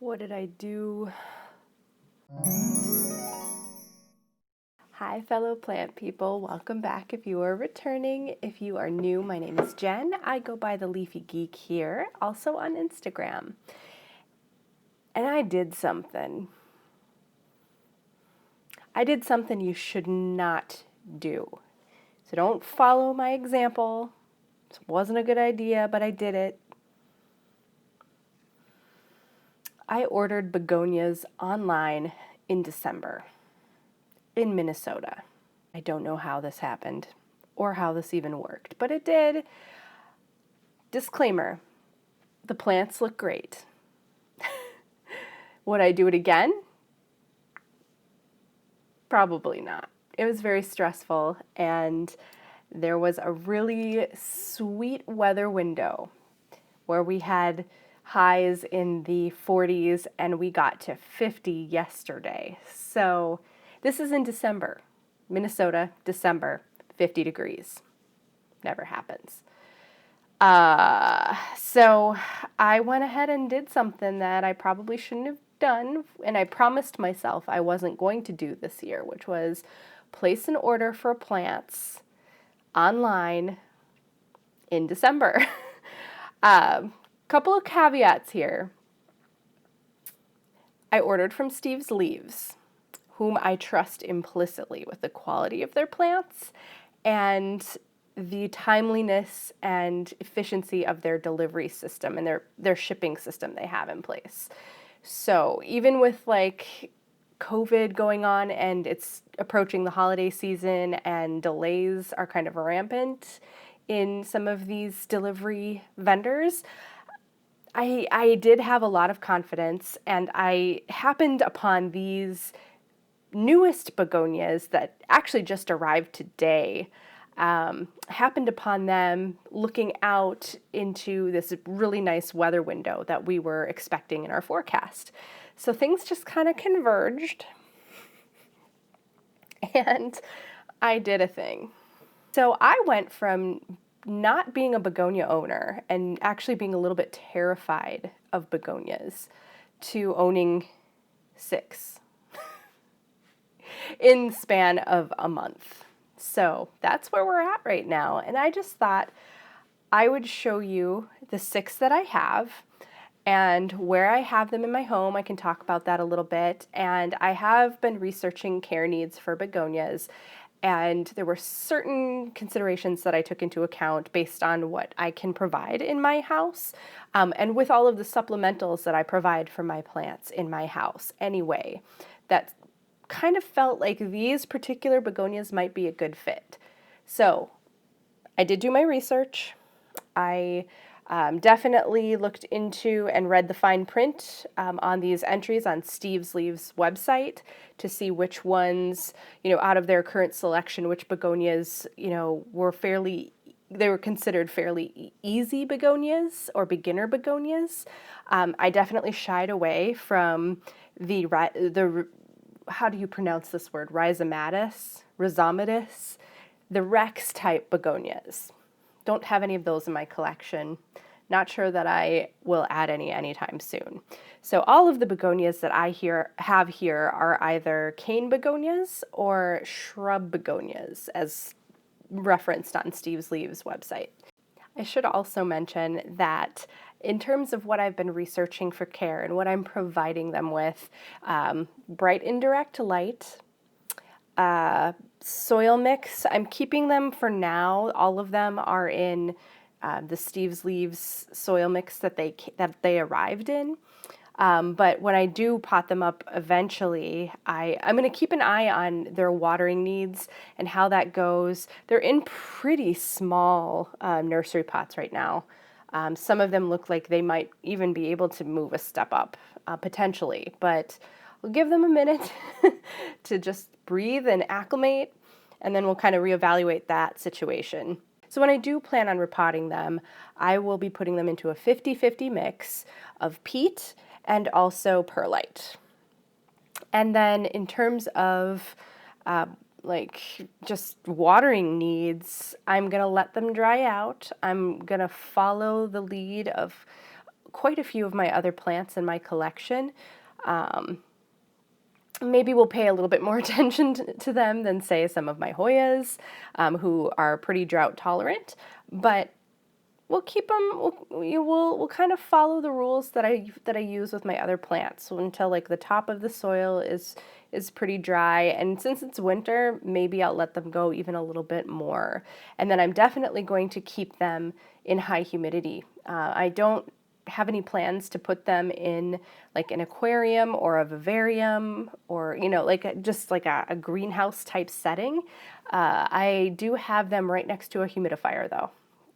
What did I do? Hi, fellow plant people. Welcome back if you are returning. If you are new, my name is Jen. I go by the Leafy Geek here, also on Instagram. And I did something. I did something you should not do. So don't follow my example. It wasn't a good idea, but I did it. I ordered begonias online in December in Minnesota. I don't know how this happened or how this even worked, but it did. Disclaimer, the plants look great. Would I do it again? Probably not. It was very stressful, and there was a really sweet weather window where we had highs in the 40s and we got to 50 yesterday. So this is in December. Minnesota, December, 50 degrees. Never happens. So I went ahead and did something that I probably shouldn't have done, and I promised myself I wasn't going to do this year, which was place an order for plants online in December. Couple of caveats here. I ordered from Steve's Leaves, whom I trust implicitly with the quality of their plants and the timeliness and efficiency of their delivery system and their shipping system they have in place. So even with like COVID going on and it's approaching the holiday season and delays are kind of rampant in some of these delivery vendors, I did have a lot of confidence, and I happened upon these newest begonias that actually just arrived today. Happened upon them looking out into this really nice weather window that we were expecting in our forecast. So things just kind of converged, and I did a thing. So I went from not being a begonia owner and actually being a little bit terrified of begonias to owning 6 in the span of a month. So that's where we're at right now. And I just thought I would show you the 6 that I have and where I have them in my home. I can talk about that a little bit. And I have been researching care needs for begonias, and there were certain considerations that I took into account based on what I can provide in my house, and with all of the supplementals that I provide for my plants in my house anyway, that kind of felt like these particular begonias might be a good fit. So I did do my research. I definitely looked into and read the fine print on these entries on Steve's Leaves website to see which ones, out of their current selection, which begonias, they were considered fairly easy begonias or beginner begonias. I definitely shied away from the how do you pronounce this word? Rhizomatus, the Rex type begonias. Don't have any of those in my collection. Not sure that I will add any anytime soon. So all of the begonias that I have here are either cane begonias or shrub begonias, as referenced on Steve's Leaves website. I should also mention that in terms of what I've been researching for care and what I'm providing them with, bright indirect light, soil mix. I'm keeping them for now. All of them are in the Steve's Leaves soil mix that they arrived in. But when I do pot them up eventually, I'm going to keep an eye on their watering needs and how that goes. They're in pretty small nursery pots right now. Some of them look like they might even be able to move a step up, potentially, but we'll give them a minute to just breathe and acclimate, and then we'll kind of reevaluate that situation. So when I do plan on repotting them, I will be putting them into a 50-50 mix of peat and also perlite. And then in terms of just watering needs, I'm going to let them dry out. I'm going to follow the lead of quite a few of my other plants in my collection. Maybe we'll pay a little bit more attention to them than, say, some of my Hoyas, who are pretty drought tolerant, but we'll keep them, we'll kind of follow the rules that I use with my other plants. So until like the top of the soil is pretty dry, and since it's winter, maybe I'll let them go even a little bit more. And then I'm definitely going to keep them in high humidity. I don't have any plans to put them in like an aquarium or a vivarium, or like just like a greenhouse type setting. I do have them right next to a humidifier though,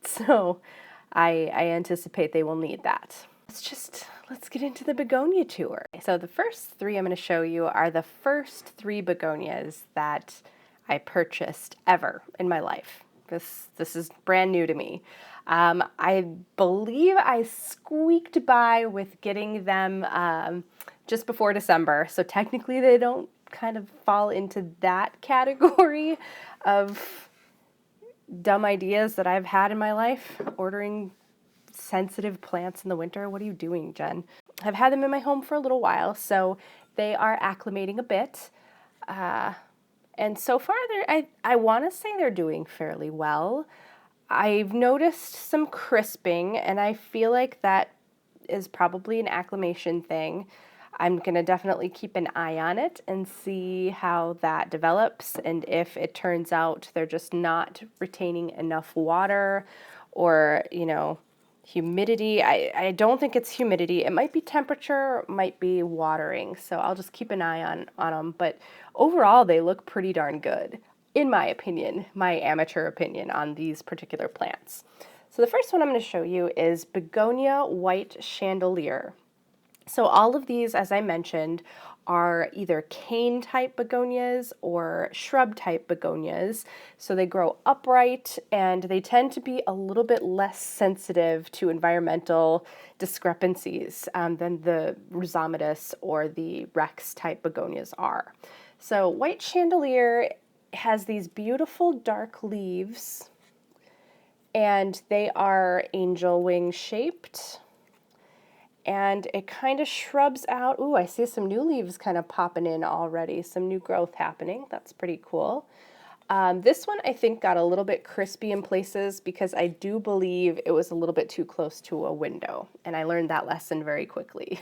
so I anticipate they will need that. Let's get into the begonia tour. So the first three I'm going to show you are the first three begonias that I purchased ever in my life. This is brand new to me. I believe I squeaked by with getting them just before December, so technically they don't kind of fall into that category of dumb ideas that I've had in my life. Ordering sensitive plants in the winter. What are you doing, Jen? I've had them in my home for a little while, so they are acclimating a bit. And so far, I want to say they're doing fairly well. I've noticed some crisping, and I feel like that is probably an acclimation thing. I'm going to definitely keep an eye on it and see how that develops, and if it turns out they're just not retaining enough water, or, humidity. I don't think it's humidity. It might be temperature, it might be watering, so I'll just keep an eye on them. But overall, they look pretty darn good, in my opinion, my amateur opinion on these particular plants. So the first one I'm going to show you is Begonia White Chandelier. So all of these, as I mentioned, are either cane-type begonias or shrub-type begonias. So they grow upright, and they tend to be a little bit less sensitive to environmental discrepancies than the rhizomatous or the Rex-type begonias are. So White Chandelier has these beautiful dark leaves, and they are angel wing shaped. And it kind of shrubs out. Ooh, I see some new leaves kind of popping in already, some new growth happening. That's pretty cool. This one I think got a little bit crispy in places because I do believe it was a little bit too close to a window, and I learned that lesson very quickly.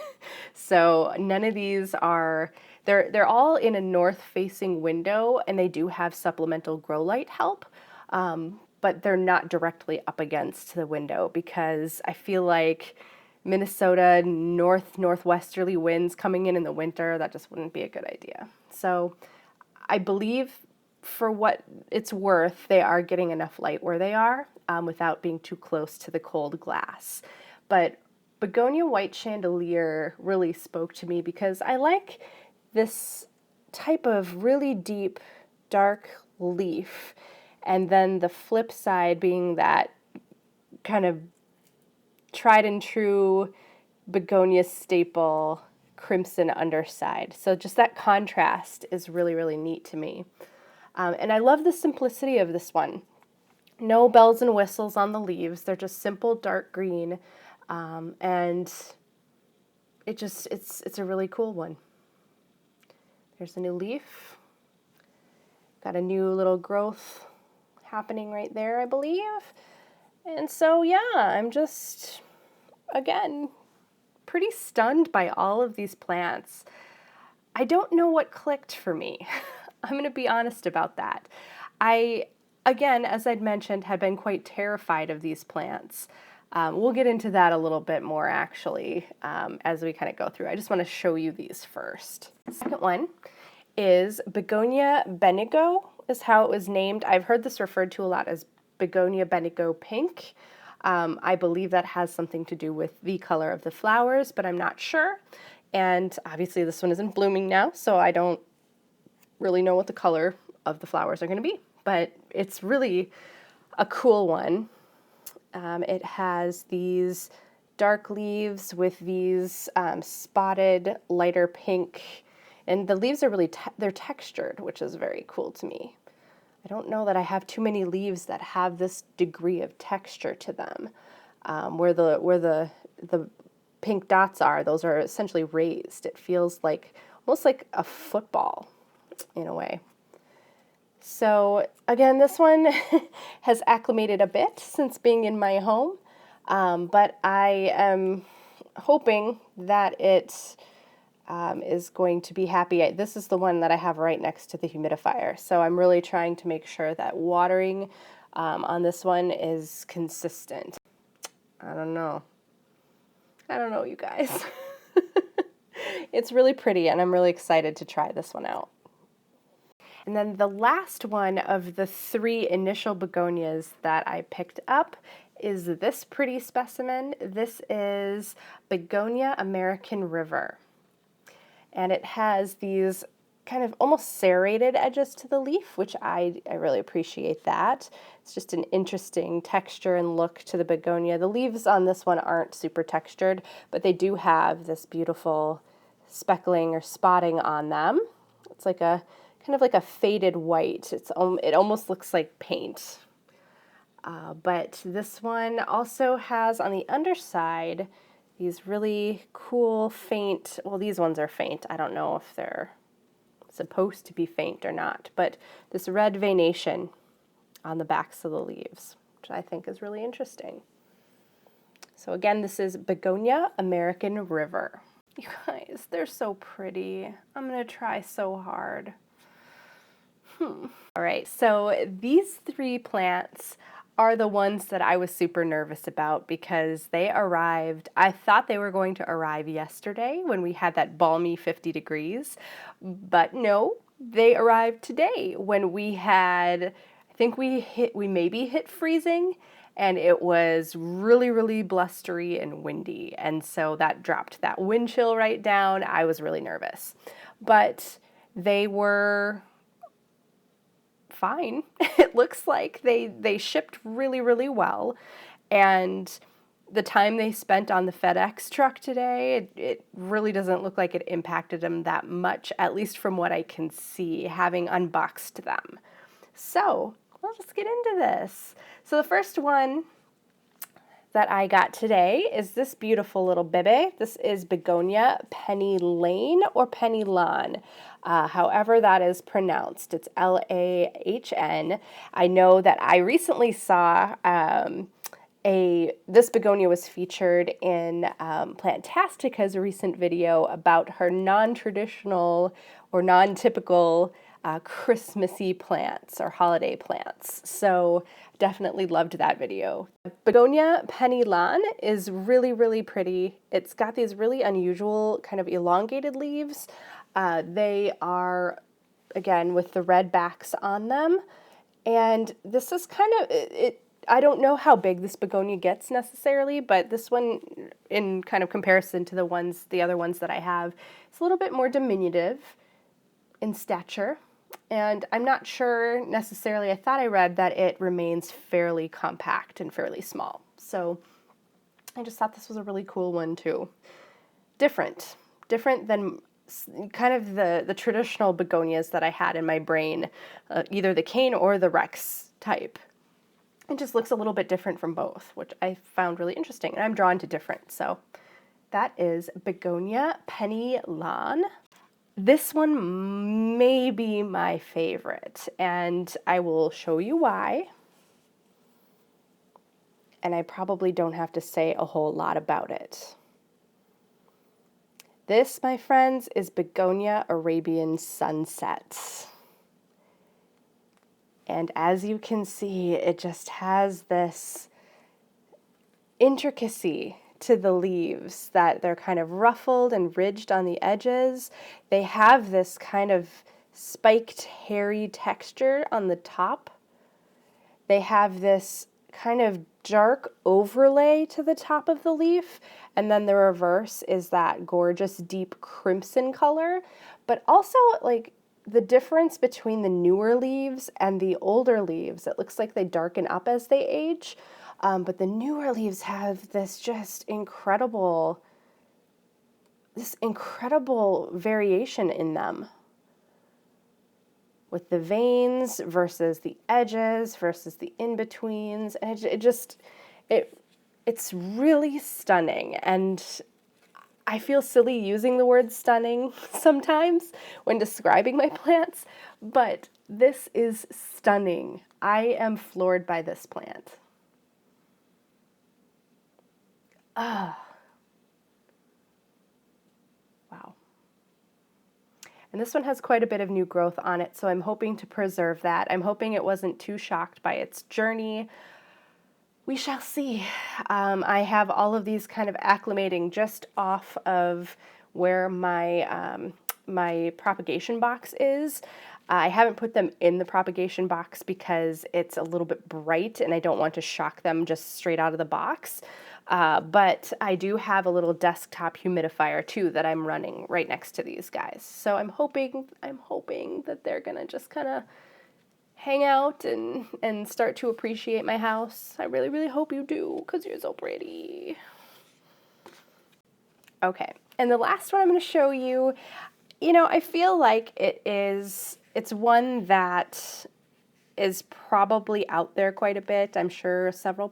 So none of these are, they're all in a north-facing window, and they do have supplemental grow light help, but they're not directly up against the window, because I feel like Minnesota northwesterly winds coming in the winter, that just wouldn't be a good idea. So I believe, for what it's worth, they are getting enough light where they are without being too close to the cold glass. But Begonia White Chandelier really spoke to me because I like this type of really deep, dark leaf, and then the flip side being that kind of tried and true begonia staple crimson underside. So just that contrast is really, really neat to me. And I love the simplicity of this one. No bells and whistles on the leaves. They're just simple dark green. And it's a really cool one. There's a new leaf. Got a new little growth happening right there, I believe. And so, yeah, I'm just, again, pretty stunned by all of these plants. I don't know what clicked for me. I'm going to be honest about that. I, again, as I'd mentioned, had been quite terrified of these plants. We'll get into that a little bit more, actually, as we kind of go through. I just want to show you these first. The second one is Begonia Benigo, is how it was named. I've heard this referred to a lot as Begonia Benigo Pink. I believe that has something to do with the color of the flowers, but I'm not sure. And obviously this one isn't blooming now, so I don't really know what the color of the flowers are going to be, but it's really a cool one. It has these dark leaves with these spotted lighter pink, and the leaves are really, they're textured, which is very cool to me. I don't know that I have too many leaves that have this degree of texture to them, where the pink dots are, those are essentially raised. It feels like almost like a football in a way. So again, this one has acclimated a bit since being in my home, but I am hoping that it is going to be happy. This is the one that I have right next to the humidifier, so I'm really trying to make sure that watering on this one is consistent. I don't know, you guys. It's really pretty, and I'm really excited to try this one out. And then the last one of the 3 initial begonias that I picked up is this pretty specimen. This is Begonia American River. And it has these kind of almost serrated edges to the leaf, which I really appreciate that. It's just an interesting texture and look to the begonia. The leaves on this one aren't super textured, but they do have this beautiful speckling or spotting on them. It's like a kind of like a faded white. It almost looks like paint. But this one also has on the underside these really cool faint, well, these ones are faint. I don't know if they're supposed to be faint or not, but this red veination on the backs of the leaves, which I think is really interesting. So again, this is Begonia American River. You guys, they're so pretty. I'm gonna try so hard. All right, so these 3 plants are the ones that I was super nervous about because they arrived, I thought they were going to arrive yesterday when we had that balmy 50 degrees, but no, they arrived today when we had, I think we maybe hit freezing, and it was really, really blustery and windy, and so that dropped that wind chill right down. I was really nervous, but they were fine. It looks like they shipped really, really well, and the time they spent on the FedEx truck today, it really doesn't look like it impacted them that much, at least from what I can see, having unboxed them. So let's just get into this. So the first one that I got today is this beautiful little bebe. This is Begonia Penny Lane or Penny Lawn. However that is pronounced. It's Lahn. I know that I recently saw this begonia was featured in Plantastica's recent video about her non-traditional or non-typical Christmassy plants or holiday plants. So definitely loved that video. Begonia Penny Lawn is really, really pretty. It's got these really unusual kind of elongated leaves. They are, again, with the red backs on them. And this is kind of, I don't know how big this begonia gets necessarily, but this one, in kind of comparison to the other ones that I have, it's a little bit more diminutive in stature. And I'm not sure necessarily, I thought I read that it remains fairly compact and fairly small. So I just thought this was a really cool one too. Different than kind of the traditional begonias that I had in my brain, either the cane or the Rex type. It just looks a little bit different from both, which I found really interesting, and I'm drawn to different. So that is Begonia Penny Lawn. This one may be my favorite, and I will show you why. And I probably don't have to say a whole lot about it. This, my friends, is Begonia Arabian Sunset. And as you can see, it just has this intricacy to the leaves, that they're kind of ruffled and ridged on the edges. They have this kind of spiked, hairy texture on the top. They have this kind of dark overlay to the top of the leaf, and then the reverse is that gorgeous deep crimson color. But also, like, the difference between the newer leaves and the older leaves, it looks like they darken up as they age. But the newer leaves have this just incredible variation in them, with the veins versus the edges versus the in-betweens, and it's really stunning. And I feel silly using the word stunning sometimes when describing my plants, but this is stunning. I am floored by this plant. Ah, wow. And this one has quite a bit of new growth on it, so I'm hoping to preserve that. I'm hoping it wasn't too shocked by its journey. We shall see. I have all of these kind of acclimating just off of where my propagation box is. I haven't put them in the propagation box because it's a little bit bright and I don't want to shock them just straight out of the box. But I do have a little desktop humidifier too that I'm running right next to these guys. So I'm hoping that they're gonna just kind of hang out and start to appreciate my house. I really, really hope you do, because you're so pretty. Okay, and the last one I'm going to show you, I feel like it's one that is probably out there quite a bit. I'm sure several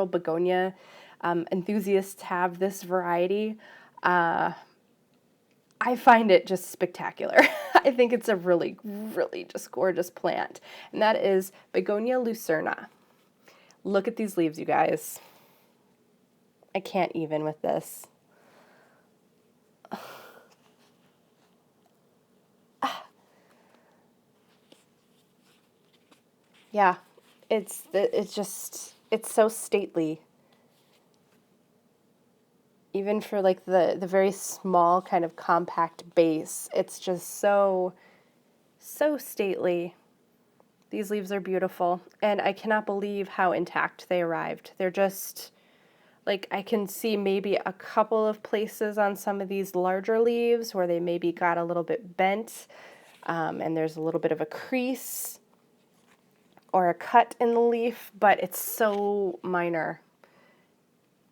begonia enthusiasts have this variety. I find it just spectacular. I think it's a really, really just gorgeous plant. And that is Begonia lucerna. Look at these leaves, you guys. I can't even with this. Yeah, it's so stately. Even for like the very small kind of compact base, it's just so stately. These leaves are beautiful, and I cannot believe how intact they arrived. They're just, like, I can see maybe a couple of places on some of these larger leaves where they maybe got a little bit bent, and there's a little bit of a crease or a cut in the leaf, but it's so minor.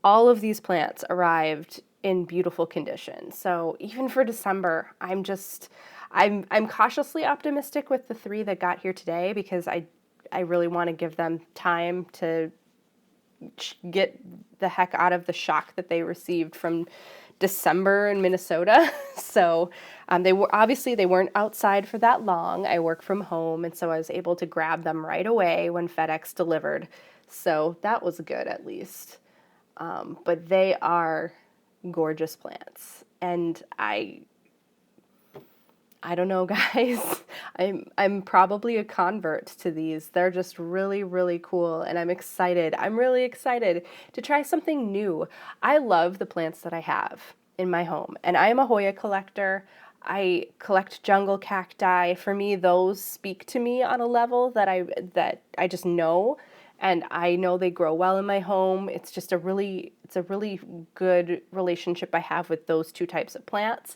All of these plants arrived in beautiful condition. So even for December, I'm cautiously optimistic with the 3 that got here today, because I really want to give them time to get the heck out of the shock that they received from December in Minnesota. So they weren't outside for that long. I work from home, and so I was able to grab them right away when FedEx delivered. So that was good, at least. But they are gorgeous plants, and I don't know, guys. I'm probably a convert to these. They're just really, really cool, and I'm excited. I'm really excited to try something new. I love the plants that I have in my home, and I am a Hoya collector. I collect jungle cacti. For me, those speak to me on a level that I just know, and I know they grow well in my home. It's a really good relationship I have with those 2 types of plants.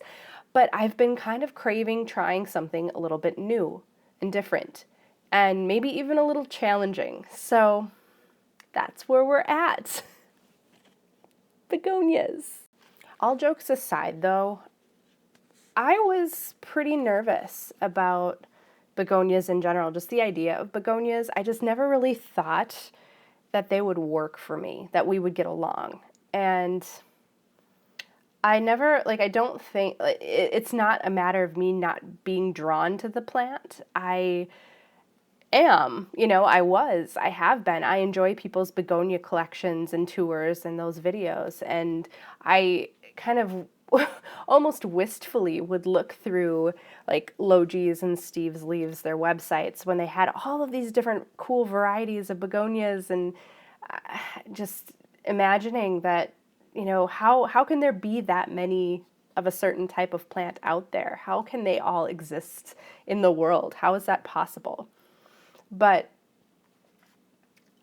But I've been kind of craving trying something a little bit new and different, and maybe even a little challenging. So that's where we're at. Begonias. All jokes aside, though, I was pretty nervous about begonias in general, just the idea of begonias. I just never really thought that they would work for me, that we would get along. And I don't think, it's not a matter of me not being drawn to the plant. I have been. I enjoy people's begonia collections and tours and those videos. And I kind of almost wistfully would look through like Logi's and Steve's Leaves, their websites, when they had all of these different cool varieties of begonias, and just imagining that, how can there be that many of a certain type of plant out there? How can they all exist in the world? How is that possible? But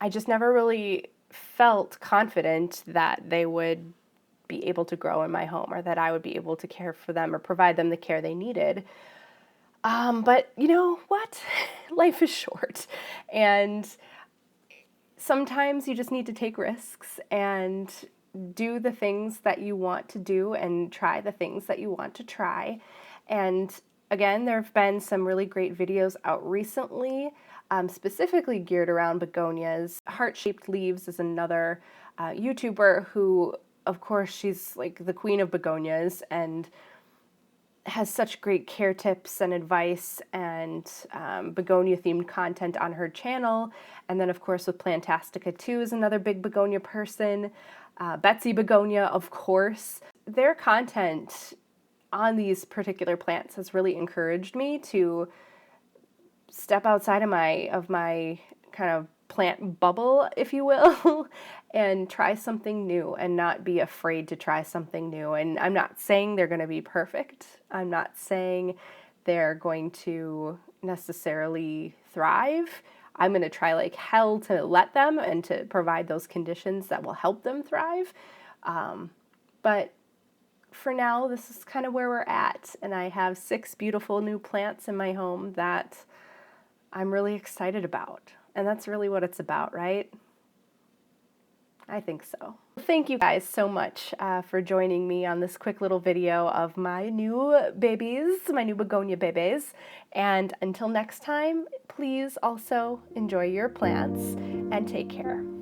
I just never really felt confident that they would be able to grow in my home, or that I would be able to care for them or provide them the care they needed. But you know what? Life is short, and sometimes you just need to take risks and do the things that you want to do and try the things that you want to try. And again, there have been some really great videos out recently, specifically geared around begonias. Heart-Shaped Leaves is another YouTuber who of course, she's like the queen of begonias and has such great care tips and advice and begonia themed content on her channel. And then of course with Plantastica too is another big begonia person. Betsy Begonia, of course. Their content on these particular plants has really encouraged me to step outside of my kind of plant bubble, if you will, and try something new and not be afraid to try something new. And I'm not saying they're going to be perfect. I'm not saying they're going to necessarily thrive. I'm going to try like hell to let them and to provide those conditions that will help them thrive. But for now, this is kind of where we're at. And I have 6 beautiful new plants in my home that I'm really excited about. And that's really what it's about, right? I think so. Thank you guys so much for joining me on this quick little video of my new babies, my new begonia bebes. And until next time, please also enjoy your plants and take care.